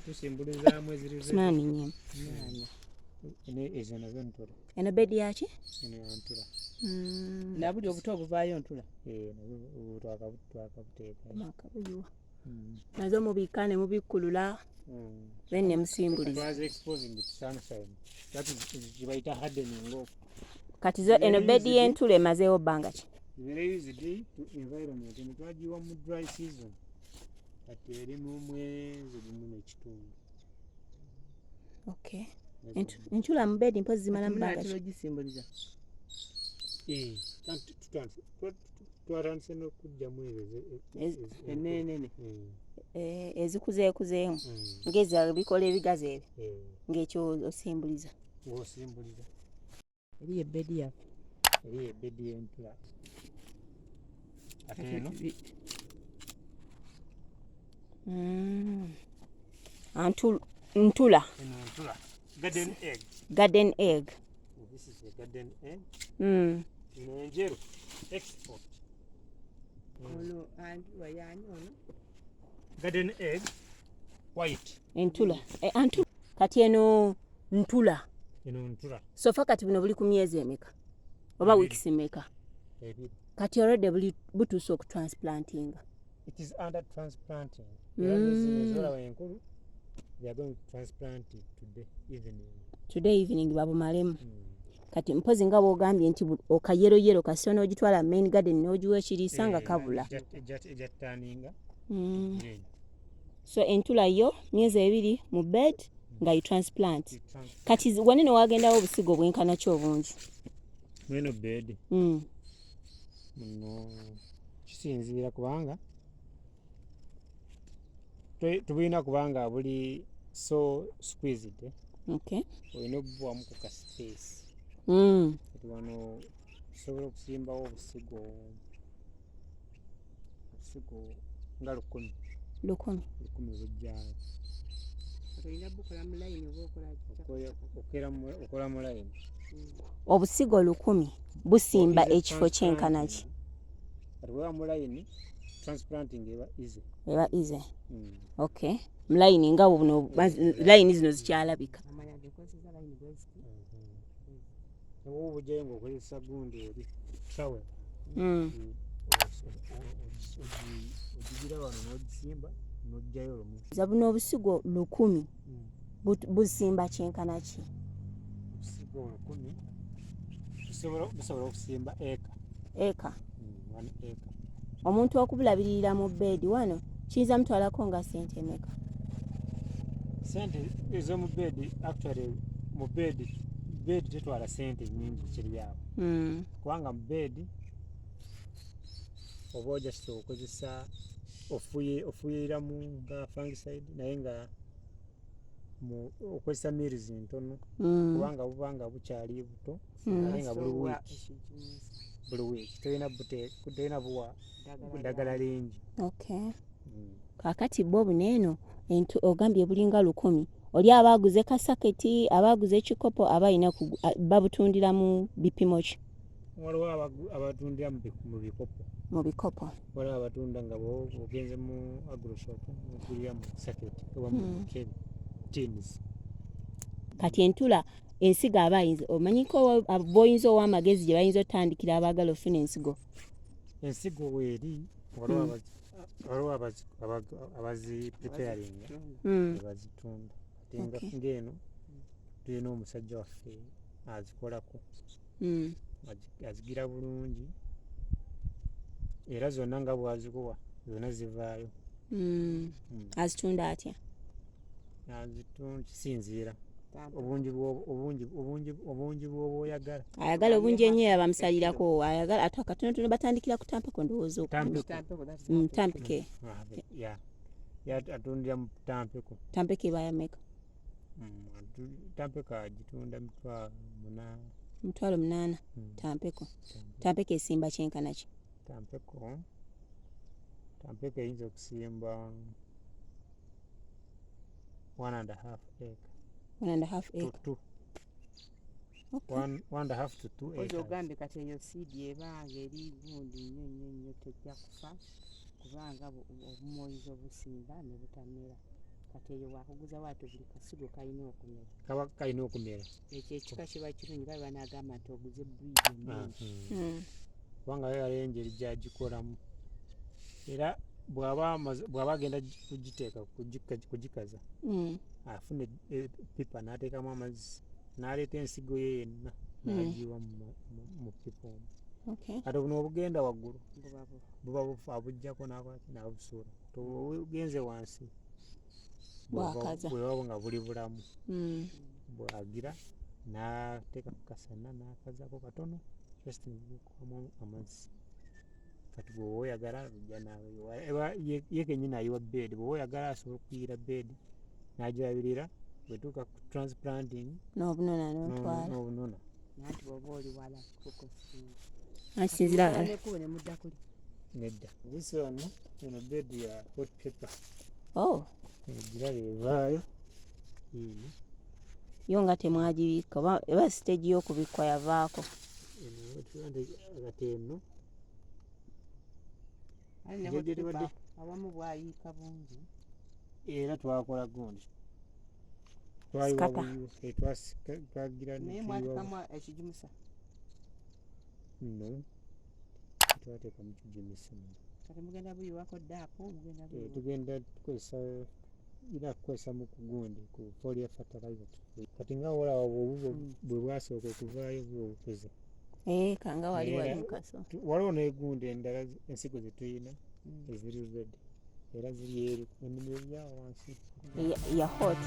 tusimbulizaamu eziri Simani nyema. ezo nazo ntula. Eno bedi yaki? Eno ya ntula. Nabuli obuto obuvaayo ntula. Nabwo twakabuteeka. Makabuliwa. Nazo mubiika ne mubikkulula. Then ne musimbuliza. Twazi exposing to sunshine. That is kibayita hardening off. Kati zo eno bedi y'entula emazeewo bbanga ki? Very easy to environment. Twagiwa mu dry season. Kati eri mu mwezi gumu n'ekitundu. Okay. Entula mu bedi mpozi zimala bbanga ki? Tugisimbuliza. Twatandise n'okugyamu ezo enene. Ezikuzeekuzeemu. Ng'eza bikola ebigazi ebyo. Ng'ekyo osimbuliza. Ng'osimbuliza. Eriyo ebedi yaffe. Eriyo ebedi y'entula. Ate eno? Ntula. Eno ntula. Garden egg. Garden egg. This is a garden egg. Eno enjeru. Export. Ono Antluwa yani ono. Garden egg. White. Entula. Antula. Kati eno ntula. Eno ntula. Sofa kati buno buli ku myezi emeka? Oba weeks emeka? Kati already butuuse okutransplantinga. It is under transplanting. They are going to transplant it today evening. Today evening babumalemu. Kati mpozi nga bw'ogambye nti okayero kasito n'ogitwala main garden n'ogiwa ekiriisa nga kabula. Ejattaninga. So entula yo myezi 2 mu bed nga yi transplant. Kati wanene wagendawo obusigo bwenkana ki obungi? Mweno bed. Kisinziira kubanga tubulina kubanga buli so squeezed. Okay. Olina okubuwamu ku ka space. Kati wano tusobola okusimbawo obusigo nga 10. 10 bujjaawo. Olina bukola mu line oba okola mu line. Obusigo 10 busimba ekifo kyenkana ki? Kati bwe mu line transplanting eba easy. Okay. Mu line nga buno line zino zikyalabika. Owo bujjayo ng'okozesa gundi eri travel. Ogigira wano n'ogisimba n'oggyayo lumu. Zabuno obusigo 10 busimba kyenkana ki? Obusigo 10 busobola okusimba eka. 1 acre. Omuntu okubulabirira mu bed wano kiyinza mutwalako nga sente emeka? Sente ez'omu bed actually mu bed tetwala sente nyingi kiri awo. Kubanga mu bed oba ojja okozesa ofuyiramu nga fungicide naye nga okozesa mills ntono kubanga bubanga bukyali buto naye nga buli wiiki tolina buwa ddagala lingi. Okay. Kakati bo buneeno ogambye bulinga 10 oli abaguze kasaketi abaguze ekikopo abalina babutundira mu bipimo ki? Waliwo abatundira mu bikopo. Waliwo abatunda nga ogenze mu agroshop ogulira mu saketi oba mu tins. Kati entula ensigo abayinza omanyiko boyinza ow'amagezi gye bayinza otandikira abaagala ofuna ensigo? Ensigo weeri waliwo abazi preparing bazitunda. Ng'eno tulina omusajja waffe azikolako. Azigira bulungi era zonna nga bwazikuwa zonna zivaayo. Azitunda atya? Azitunda kisinziira obungi bw'oba oyagala. Ayagala obungi ennyo abamusalirako ayagala ate akatonotono batandikira ku Tampeko ndowooza Tampeke. Atundira mu Tampeko. Tampeko eba yameka? Tampeko agitunda Mitwalo 8. Tampeko. Tampeko esimba kyenkana ki? Tampeko eyinza okusimba 1.5 acre. 1.5 acre. 1.5 to 2 acres. Ogambye kati eyo seed ebanga eri gundi nnyo tojja kufa kubanga obumoyizi obusinga ne butamera. Kati eyo bwakuguza bw'atyo buli kasigo kalina okumera. Kaba kalina okumera. Ekyo ekika kiba kirungi nga banaagamba nti oguze breed ennungi. Kubanga yo yali engeri gyagikolamu. Era bw'aba agenda kugiteeka kugikaza afuna eppipa n'ateekamu amazzi n'aleeta ensigo ye yenna n'agiwa mu ppipa omwo. Kati buno obugenda waggulu buba bufa abuggyako n'abusuula. Obugenze wansi bweba nga buli bulamu bwagira n'ateeka ku kasana n'akazaako katono just nebukubamu amazzi. Kati bw'oba oyagala bujja naawe ye kennyini ayiwa bed. Bw'oba oyagala asobola okuyiira bed n'agirabirira bwetuuka ku transplanting n'obunona n'otwala. Nanti bw'oba oli wala kukosinga asinzira nekuwe ne mudda kuli nedda. This one eno bed ya hot pepper. Egirabe evaayo yo nga temwagibikka eba stage y'okubikwa yavaako. Kati eno awamu bwayiika bungi era twakola gundi twagira naye mwatekamu ekigimusa no twateeka mu kigimusa. kati mugenda buyiwako daapu tugenda kukozesa mu kugundi ku foliar fertilizer. Kati nga olaba bwe bwasooka okuvaayo bwobukuze kanga wali mukaso. Waliwo n'egundi endala ensigo ze tulina eziri red era ziri eri ennimiro eryawo wansi ya hot.